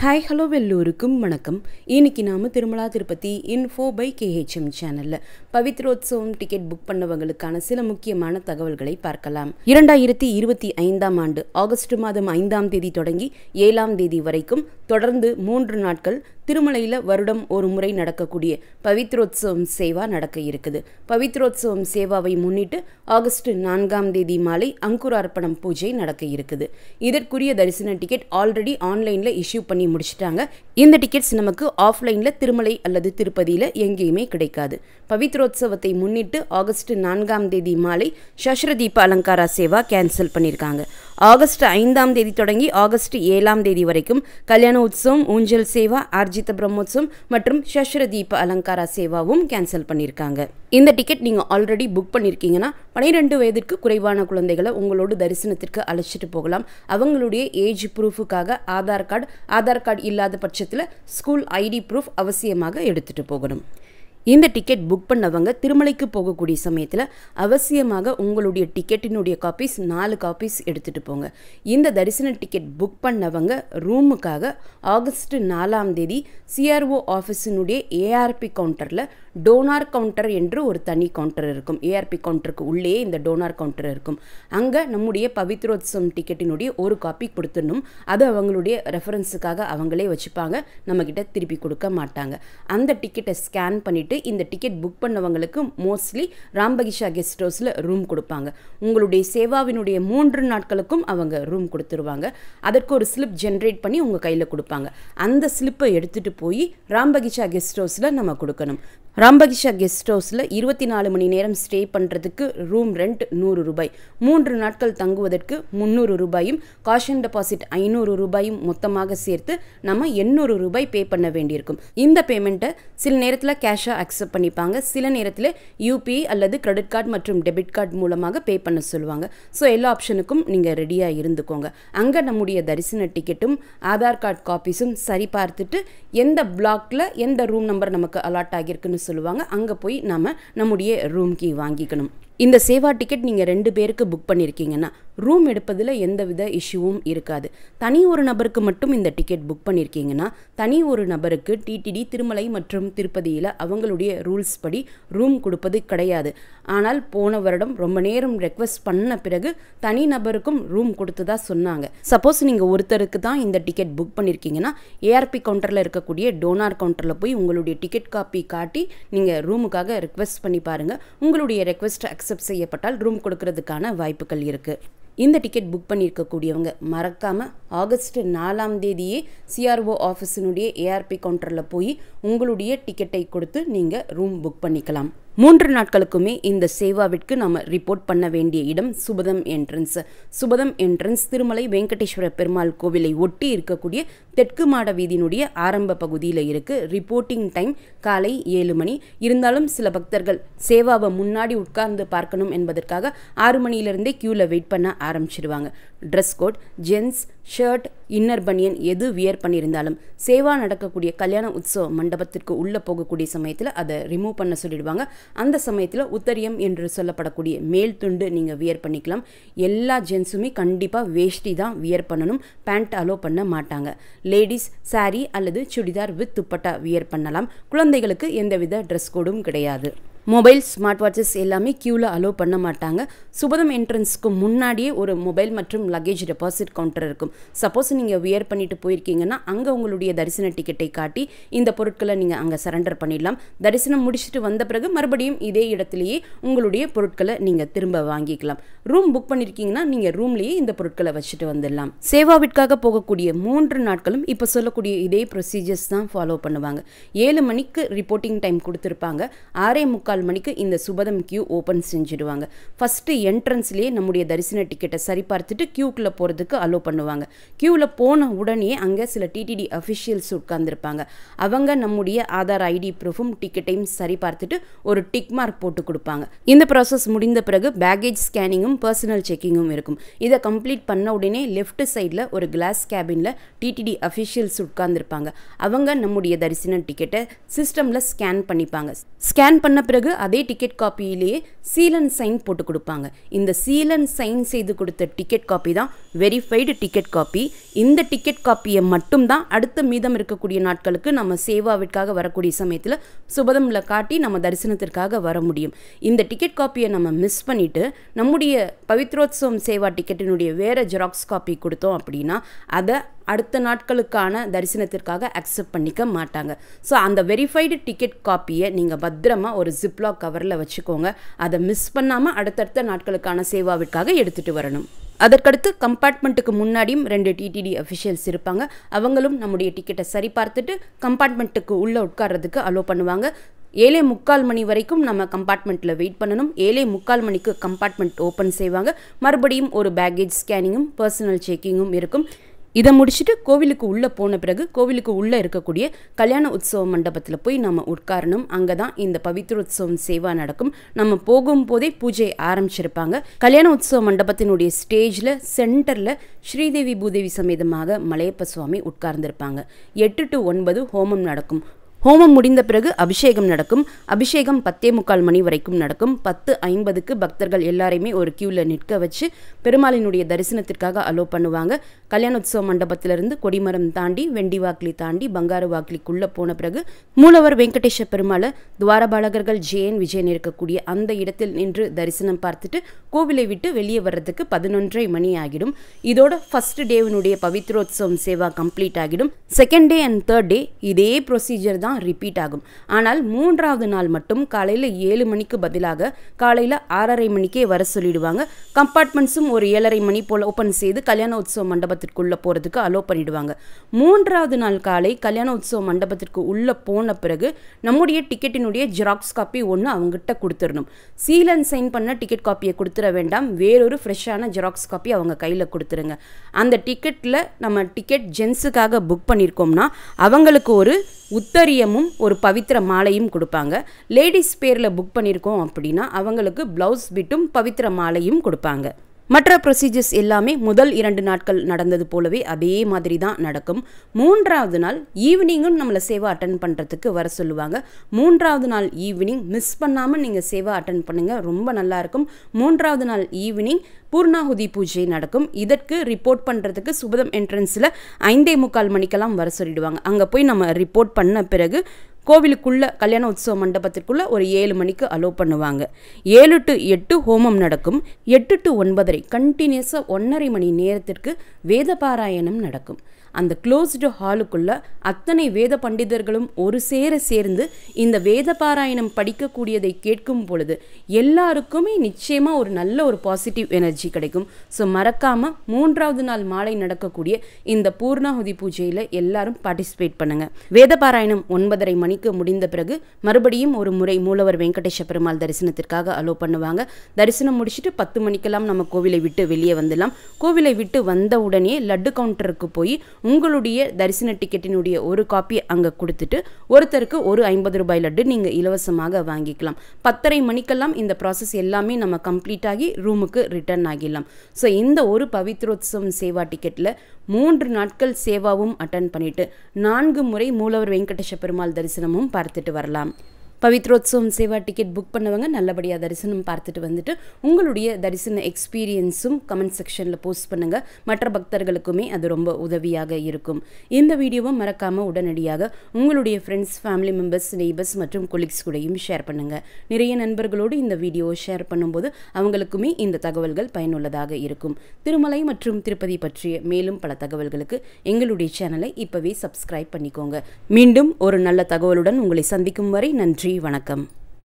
Hi hello எல்லோருக்கும் வணக்கம். இன்னைக்கு நாம திருமலா திருப்பதி இன்ஃபோ பை கேஹெச்எம் சேனலில் பவித்ரோத்சவம் டிக்கெட் புக் பண்ணவங்களுக்கான சில முக்கியமான தகவல்களை பார்க்கலாம். 2025ஆம் ஆண்டு ஆகஸ்ட் மாதம் 5ஆம் தேதி தொடங்கி 7ஆம் தேதி வரைக்கும் தொடர்ந்து 3 நாட்கள் திருமலையில் வருடம் ஒரு முறை நடக்கக்கூடிய பவித்ரோத்சவம் சேவா நடக்க இருக்குது. பவித்ரோத்சவம் சேவாவை முன்னிட்டு ஆகஸ்ட் 4ஆம் தேதி மாலை அங்குரார்ப்பணம் பூஜை நடக்க இருக்குது. இதற்குரிய தரிசன டிக்கெட் ஆல்ரெடி ஆன்லைனில் இஷ்யூ பண்ணி முடிச்சிட்டாங்க. இந்த டிக்கெட்ஸ் நமக்கு ஆஃப்லைனில் திருமலை அல்லது திருப்பதியில் எங்கேயுமே கிடைக்காது. பவித்ரோத்சவத்தை முன்னிட்டு ஆகஸ்ட் 4ஆம் தேதி மாலை சஷ்ரதீப அலங்காரா சேவா கேன்சல் பண்ணியிருக்காங்க. ஆகஸ்ட் 5ஆம் தேதி தொடங்கி ஆகஸ்ட் 7ஆம் தேதி வரைக்கும் கல்யாண உற்சவம், ஊஞ்சல் சேவா, ஆர்ஜித பிரம்மோத்சவம் மற்றும் சஷ்ரதீப அலங்காரா சேவாவும் கேன்சல் பண்ணியிருக்காங்க. இந்த டிக்கெட் நீங்கள் ஆல்ரெடி புக் பண்ணியிருக்கீங்கன்னா 12 வயதிற்கு குறைவான குழந்தைகளை உங்களோட தரிசனத்திற்கு அழைச்சிட்டு போகலாம். அவங்களுடைய ஏஜ் ப்ரூஃபுக்காக ஆதார் கார்டு இல்லாத பட்சத்தில் ஸ்கூல் ஐடி ப்ரூஃப் அவசியமாக எடுத்துகிட்டு போகணும். இந்த டிக்கெட் புக் பண்ணவங்க திருமலைக்கு போகக்கூடிய சமயத்தில் அவசியமாக உங்களுடைய டிக்கெட்டினுடைய காப்பீஸ் 4 காப்பீஸ் எடுத்துகிட்டு போங்க. இந்த தரிசன டிக்கெட் புக் பண்ணவங்க ரூமுக்காக ஆகஸ்ட் 4ஆம் தேதி சிஆர்ஓ ஆஃபீஸினுடைய ஏஆர்பி கவுண்டரில் டோனார் கவுண்டர் என்று ஒரு தனி கவுண்டர் இருக்கும். ஏஆர்பி கவுண்டருக்கு உள்ளேயே இந்த டோனார் கவுண்டர் இருக்கும். அங்கே நம்முடைய பவித்ரோத்சவம் டிக்கெட்டினுடைய ஒரு காப்பி கொடுத்துடணும். அது அவங்களுடைய ரெஃபரன்ஸுக்காக அவங்களே வச்சுப்பாங்க, நம்மக்கிட்ட திருப்பி கொடுக்க மாட்டாங்க. அந்த டிக்கெட்டை ஸ்கேன் பண்ணிவிட்டு இந்த டிக்கெட் புக் பண்ணவங்களுக்கு மோஸ்ட்லி ராம்பகிஷா கெஸ்ட் ஹவுஸில் ரூம் கொடுப்பாங்க. உங்களுடைய சேவாவினுடைய 3 நாட்களுக்கும் அவங்க ரூம் கொடுத்துருவாங்க. அதற்கு ஒரு ஸ்லிப் ஜென்ரேட் பண்ணி உங்கள் கையில் கொடுப்பாங்க. அந்த ஸ்லிப்பை எடுத்துகிட்டு போய் ராம்பகிஷா கெஸ்ட் ஹவுஸில் நம்ம கொடுக்கணும். ராம்பகிஷா கெஸ்ட் ஹவுஸில் 24 மணி நேரம் ஸ்டே பண்ணுறதுக்கு ரூம் ரெண்ட் 100 ரூபாய், 3 நாட்கள் தங்குவதற்கு 300 ரூபாயும், காஷன் டெபாசிட் 500 ரூபாயும் மொத்தமாக சேர்த்து நம்ம 800 ரூபாய் பே பண்ண வேண்டியிருக்கும். இந்த பேமெண்ட்டை சில நேரத்தில் கேஷாக அக்செப்ட் பண்ணிப்பாங்க, சில நேரத்தில் யூபிஐ அல்லது கிரெடிட் கார்டு மற்றும் டெபிட் கார்டு மூலமாக பே பண்ண சொல்லுவாங்க. ஸோ எல்லா ஆப்ஷனுக்கும் நீங்கள் ரெடியாக இருந்துக்கோங்க. அங்கே நம்முடைய தரிசன டிக்கெட்டும் ஆதார் கார்டு காப்பீஸும் சரி பார்த்துட்டு எந்த பிளாக்ல எந்த ரூம் நம்பர் நமக்கு அலாட் ஆகியிருக்குன்னு சொல்லுவாங்க. அங்கே போய் நம்முடைய ரூம் கீ வாங்கிக்கணும். இந்த சேவா டிக்கெட் நீங்கள் 2 பேருக்கு புக் பண்ணியிருக்கீங்கன்னா ரூம் எடுப்பதில் எந்தவித இஷ்யூவும் இருக்காது. தனி ஒரு நபருக்கு மட்டும் இந்த டிக்கெட் புக் பண்ணியிருக்கீங்கன்னா தனி ஒரு நபருக்கு டிடிடி திருமலை மற்றும் திருப்பதியில் அவங்களுடைய ரூல்ஸ் படி ரூம் கொடுப்பது கிடையாது. ஆனால் போன வருடம் ரொம்ப நேரம் ரெக்வஸ்ட் பண்ண பிறகு தனி நபருக்கும் ரூம் கொடுத்ததா சொன்னாங்க. சப்போஸ் நீங்கள் ஒருத்தருக்கு தான் இந்த டிக்கெட் புக் பண்ணியிருக்கீங்கன்னா ஏஆர்பி கவுண்டரில் இருக்கக்கூடிய டோனார் கவுண்டரில் போய் உங்களுடைய டிக்கெட் காப்பி காட்டி நீங்கள் ரூமுக்காக ரெக்வஸ்ட் பண்ணி பாருங்கள். உங்களுடைய ரெக்வஸ்ட் அக்செப்ட் செய்யப்பட்டால் ரூம் கொடுக்கறதுக்கான வாய்ப்புகள் இருக்குது. இந்த டிக்கெட் புக் பண்ணியிருக்கக்கூடியவங்க மறக்காமல் ஆகஸ்ட் 4ஆம் தேதியே சிஆர்ஓ ஆஃபீஸினுடைய ஏஆர்பி கவுண்டரில் போய் உங்களுடைய டிக்கெட்டை கொடுத்து நீங்கள் ரூம் புக் பண்ணிக்கலாம். 3 நாட்களுக்குமே இந்த சேவாவிற்கு நம்ம ரிப்போர்ட் பண்ண வேண்டிய இடம் சுபதம் என்ட்ரன்ஸ். சுபதம் என்ட்ரன்ஸ் திருமலை வெங்கடேஸ்வர பெருமாள் கோவிலை ஒட்டி இருக்கக்கூடிய தெற்கு மாட வீதியினுடைய ஆரம்ப பகுதியில் இருக்குது. ரிப்போர்ட்டிங் டைம் காலை 7 மணி. இருந்தாலும் சில பக்தர்கள் சேவாவை முன்னாடி உட்கார்ந்து பார்க்கணும் என்பதற்காக 6 மணியிலிருந்தே க்யூவில் வெயிட் பண்ண ஆரம்பிச்சிடுவாங்க. Dress code, gents shirt, inner banian எது வியர் பண்ணியிருந்தாலும் சேவா நடக்கக்கூடிய கல்யாண உற்சவ மண்டபத்திற்கு உள்ளே போகக்கூடிய சமயத்தில் அதை ரிமூவ் பண்ண சொல்லிடுவாங்க. அந்த சமயத்தில் உத்தரியம் என்று சொல்லப்படக்கூடிய மேல் துண்டு நீங்கள் வியர் பண்ணிக்கலாம். எல்லா ஜென்ஸுமே கண்டிப்பாக வேஷ்டி தான் வியர் பண்ணணும், பேண்ட் அலோ பண்ண மாட்டாங்க. லேடிஸ் சாரி அல்லது சுடிதார் வித் துப்பட்டா வியர் பண்ணலாம். குழந்தைகளுக்கு எந்தவித ட்ரெஸ் கோடும் கிடையாது. மொபைல், ஸ்மார்ட் வாட்சஸ் எல்லாமே க்யூவில் அலோவ் பண்ண மாட்டாங்க. சுபதம் என்ட்ரன்ஸ்க்கு முன்னாடியே ஒரு மொபைல் மற்றும் லக்கேஜ் டெபாசிட் கவுண்டர் இருக்கும். சப்போஸ் நீங்கள் வியர் பண்ணிட்டு போயிருக்கீங்கன்னா அங்கே உங்களுடைய தரிசன டிக்கெட்டை காட்டி இந்த பொருட்களை நீங்கள் அங்கே சரண்டர் பண்ணிடலாம். தரிசனம் முடிச்சுட்டு வந்த பிறகு மறுபடியும் இதே இடத்துலையே உங்களுடைய பொருட்களை நீங்கள் திரும்ப வாங்கிக்கலாம். ரூம் புக் பண்ணியிருக்கீங்கன்னா நீங்கள் ரூம்லேயே இந்த பொருட்களை வச்சுட்டு வந்துடலாம். சேவாவிற்காக போகக்கூடிய 3 நாட்களும் இப்போ சொல்லக்கூடிய இதே ப்ரொசீஜர்ஸ் தான் ஃபாலோ பண்ணுவாங்க. 7 மணிக்கு ரிப்போர்ட்டிங் டைம் கொடுத்துருப்பாங்க. 6:45 மணிக்கு இந்த சுபதம் கியூ ஓப்பன் செஞ்சிடுவாங்க. ஃபர்ஸ்ட் என்ட்ரன்ஸ்லேயே நம்முடைய தரிசன டிக்கெட்டை சரி பார்த்துட்டு கியூக்குள்ளே போகிறதுக்கு அலோவ் பண்ணுவாங்க. கியூவில் போன உடனே அங்கே சில டிடிடி அஃபிஷியல்ஸ் உட்கார்ந்துருப்பாங்க. அவங்க நம்முடைய ஆதார் ஐடி ப்ரூஃபும் டிக்கெட்டையும் சரி பார்த்துட்டு ஒரு டிக் மார்க் போட்டு கொடுப்பாங்க. இந்த ப்ராசஸ் முடிந்த பிறகு பேகேஜ் ஸ்கேனிங்கும் பர்சனல் செக்கிங்கும் இருக்கும். இதை கம்ப்ளீட் பண்ண உடனே லெஃப்ட் சைடில் ஒரு கிளாஸ் கேபினில் டிடிடி அஃபிஷியல்ஸ் உட்கார்ந்துருப்பாங்க. அவங்க நம்முடைய தரிசன டிக்கெட்டை சிஸ்டமில் ஸ்கேன் பண்ணிப்பாங்க. ஸ்கேன் பண்ண பிறகு பிறகு அதே டிக்கெட் காப்பியிலேயே சீல் அண்ட் சைன் போட்டு கொடுப்பாங்க. இந்த சீல் அண்ட் சைன் செய்து கொடுத்த டிக்கெட் காப்பி தான் வெரிஃபைடு டிக்கெட் காப்பி. இந்த டிக்கெட் காப்பியை மட்டும்தான் அடுத்த மீதம் இருக்கக்கூடிய நாட்களுக்கு நம்ம சேவாவிற்காக வரக்கூடிய சமயத்தில் சுபதம்ல காட்டி நம்ம தரிசனத்திற்காக வர முடியும். இந்த டிக்கெட் காப்பியை நம்ம மிஸ் பண்ணிட்டு நம்முடைய பவித்ரோத்சவம் சேவா டிக்கெட்டினுடைய வேற ஜெராக்ஸ் காப்பி கொடுத்தோம் அப்படின்னா அதை அடுத்த நாட்களுக்கான தரிசனத்திற்காக அக்செப்ட் பண்ணிக்க மாட்டாங்க. ஸோ அந்த வெரிஃபைடு டிக்கெட் காப்பியை நீங்கள் பத்திரமா ஒரு ஜிப்லாக் கவரில் வச்சுக்கோங்க. அதை மிஸ் பண்ணாமல் அடுத்தடுத்த நாட்களுக்கான சேவாவிற்காக எடுத்துகிட்டு வரணும். அதற்கடுத்து கம்பார்ட்மெண்ட்டுக்கு முன்னாடியும் 2 டிடிடி அஃபிஷியல்ஸ் இருப்பாங்க. அவங்களும் நம்முடைய டிக்கெட்டை சரி பார்த்துட்டு கம்பார்ட்மெண்ட்டுக்கு உள்ளே உட்கார்றதுக்கு அலோவ் பண்ணுவாங்க. 7:45 மணி வரைக்கும் நம்ம கம்பார்ட்மெண்ட்டில் வெயிட் பண்ணணும். 7:45 மணிக்கு கம்பார்ட்மெண்ட் ஓப்பன் செய்வாங்க. மறுபடியும் ஒரு பேக்கேஜ் ஸ்கேனிங்கும் பர்சனல் செக்கிங்கும் இருக்கும். இதை முடிச்சுட்டு கோவிலுக்கு உள்ளே போன பிறகு கோவிலுக்கு உள்ளே இருக்கக்கூடிய கல்யாண உற்சவ மண்டபத்தில் போய் நம்ம உட்காரணும். அங்கே தான் இந்த பவித்ரோத்சவம் சேவா நடக்கும். நம்ம போகும்போதே பூஜை ஆரம்பிச்சிருப்பாங்க. கல்யாண உற்சவ மண்டபத்தினுடைய ஸ்டேஜில் சென்டரில் ஸ்ரீதேவி பூதேவி சமேதமாக மலையப்ப சுவாமி உட்கார்ந்துருப்பாங்க. 8 to 9 ஹோமம் நடக்கும். ஹோமம் முடிந்த பிறகு அபிஷேகம் நடக்கும். அபிஷேகம் 10:45 மணி வரைக்கும் நடக்கும். 10:50க்கு பக்தர்கள் எல்லாரையுமே ஒரு கியூவில் நிற்க வச்சு பெருமாளினுடைய தரிசனத்திற்காக அலோவ் பண்ணுவாங்க. கல்யாணோத்சவ மண்டபத்திலிருந்து கொடிமரம் தாண்டி வெண்டி வாக்கிலி தாண்டி பங்காரு வாக்கிலிக்குள்ளே போன பிறகு மூலவர் வெங்கடேஷ பெருமாளை துவாரபாலகர்கள் ஜெயன் விஜயன் இருக்கக்கூடிய அந்த இடத்தில் நின்று தரிசனம் பார்த்துட்டு கோவிலை விட்டு வெளியே வர்றதுக்கு 11:30 மணி ஆகிடும். இதோட ஃபர்ஸ்ட் டேவினுடைய பவித்ரோத்சவம் சேவா கம்ப்ளீட் ஆகிடும். Second day and third day இதே ப்ரொசீஜர் தான் ரிப்பீட் ஆகும். ஆனால் 3ஆவது நாள் மட்டும் காலையில் 7 மணிக்கு பதிலாக காலையில் 6:30 மணிக்கே வர சொல்லிடுவாங்க. கம்பார்ட்மெண்ட்ஸும் ஒரு 7:30 மணி போல் ஓப்பன் செய்து கல்யாண உற்சவ மண்டபத்திற்குள்ளே போகிறதுக்கு அலோவ் பண்ணிடுவாங்க. 3ஆவது நாள் காலை கல்யாண உற்சவ மண்டபத்திற்கு உள்ளே போன பிறகு நம்முடைய டிக்கெட்டினுடைய ஜெராக்ஸ் காப்பி ஒன்று அவங்ககிட்ட கொடுத்துடணும். சீல் அண்ட் சைன் பண்ண டிக்கெட் காப்பியை கொடுத்துட வேண்டாம். வேறொரு ஃப்ரெஷ்ஷான ஜெராக்ஸ் காப்பி அவங்க கையில் கொடுத்துருங்க. அந்த டிக்கெட்டில் நம்ம டிக்கெட் ஜென்ஸுக்காக புக் பண்ணியிருக்கோம்னா அவங்களுக்கு ஒரு உத்தரியமும் ஒரு பவித்திர மாலையும் கொடுப்பாங்க. லேடிஸ் பேரில் புக் பண்ணியிருக்கோம் அப்படின்னா அவங்களுக்கு ப்ளவுஸ் பிட்டும் பவித்திர மாலையும் கொடுப்பாங்க. மற்ற ப்ரொசீஜர்ஸ் எல்லாமே முதல் 2 நாட்கள் நடந்தது போலவே அதே மாதிரி தான் நடக்கும். 3ஆவது நாள் ஈவினிங்கும் நம்மளை சேவா அட்டன் பண்ணுறதுக்கு வர சொல்லுவாங்க. 3ஆவது நாள் ஈவினிங் மிஸ் பண்ணாமல் நீங்கள் சேவா அட்டன் பண்ணுங்கள், ரொம்ப நல்லாயிருக்கும். 3ஆவது நாள் ஈவினிங் பூர்ணாகுதி பூஜை நடக்கும். இதற்கு ரிப்போர்ட் பண்ணுறதுக்கு சுபதம் என்ட்ரன்ஸில் 5:45 மணிக்கெல்லாம் வர சொல்லிடுவாங்க. அங்கே போய் நம்ம ரிப்போர்ட் பண்ண பிறகு கோவிலுக்குள்ள கல்யாண உற்சவ மண்டபத்திற்குள்ள ஒரு 7 மணிக்கு அலோவ் பண்ணுவாங்க. 7 to 8 ஹோமம் நடக்கும். 8 to 9:30 கண்டினியூஸாக 1.5 மணி நேரத்திற்கு வேத பாராயணம் நடக்கும். அந்த க்ளோஸ்டு ஹாலுக்குள்ள அத்தனை வேத பண்டிதர்களும் ஒரு சேர்ந்து இந்த வேத பாராயணம் படிக்கக்கூடியதை கேட்கும் பொழுது எல்லாருக்குமே நிச்சயமாக ஒரு நல்ல ஒரு பாசிட்டிவ் எனர்ஜி கிடைக்கும். ஸோ மறக்காமல் 3ஆவது நாள் மாலை நடக்கக்கூடிய இந்த பூர்ணாகுதி பூஜையில் எல்லாரும் பார்ட்டிசிபேட் பண்ணுங்கள். வேத பாராயணம் 9:30 மணிக்கு முடிந்த பிறகு மறுபடியும் ஒரு முறை மூலவர் வெங்கடேஷ பெருமாள் தரிசனத்திற்காக அலோவ் பண்ணுவாங்க. தரிசனம் முடிச்சுட்டு 10 மணிக்கெல்லாம் நம்ம கோவிலை விட்டு வெளியே வந்துடலாம். கோவிலை விட்டு வந்த உடனே லட்டு கவுண்டருக்கு போய் உங்களுடைய தரிசன டிக்கெட்டினுடைய ஒரு காப்பி அங்கே கொடுத்துட்டு ஒருத்தருக்கு ஒரு 50 ரூபாய் லட்டு நீங்கள் இலவசமாக வாங்கிக்கலாம். 10:30 மணிக்கெல்லாம் இந்த ப்ராசஸ் எல்லாமே நம்ம கம்ப்ளீட் ஆகி ரூமுக்கு ரிட்டர்ன் ஆகிடலாம். ஸோ இந்த ஒரு பவித்ரோத்சவம் சேவா டிக்கெட்டில் 3 நாட்கள் சேவாவும் அட்டன் பண்ணிட்டு 4 முறை மூலவர் வெங்கடேஷ பெருமாள் தரிசனமும் பார்த்துட்டு வரலாம். பவித்ரோத்சவம் சேவா டிக்கெட் புக் பண்ணவங்க நல்லபடியாக தரிசனம் பார்த்துட்டு வந்துட்டு உங்களுடைய தரிசன எக்ஸ்பீரியன்ஸும் கமெண்ட் செக்ஷனில் போஸ்ட் பண்ணுங்கள். மற்ற பக்தர்களுக்குமே அது ரொம்ப உதவியாக இருக்கும். இந்த வீடியோவை மறக்காமல் உடனடியாக உங்களுடைய ஃப்ரெண்ட்ஸ், ஃபேமிலி மெம்பர்ஸ், நெய்பர்ஸ் மற்றும் கொலீக்ஸ் கூடயும் ஷேர் பண்ணுங்கள். நிறைய நண்பர்களோடு இந்த வீடியோவை ஷேர் பண்ணும்போது அவங்களுக்குமே இந்த தகவல்கள் பயனுள்ளதாக இருக்கும். திருமலை மற்றும் திருப்பதி பற்றிய மேலும் பல தகவல்களுக்கு எங்களுடைய சேனலை இப்போவே சப்ஸ்கிரைப் பண்ணிக்கோங்க. மீண்டும் ஒரு நல்ல தகவலுடன் உங்களை சந்திக்கும் வரை நன்றி, வணக்கம்.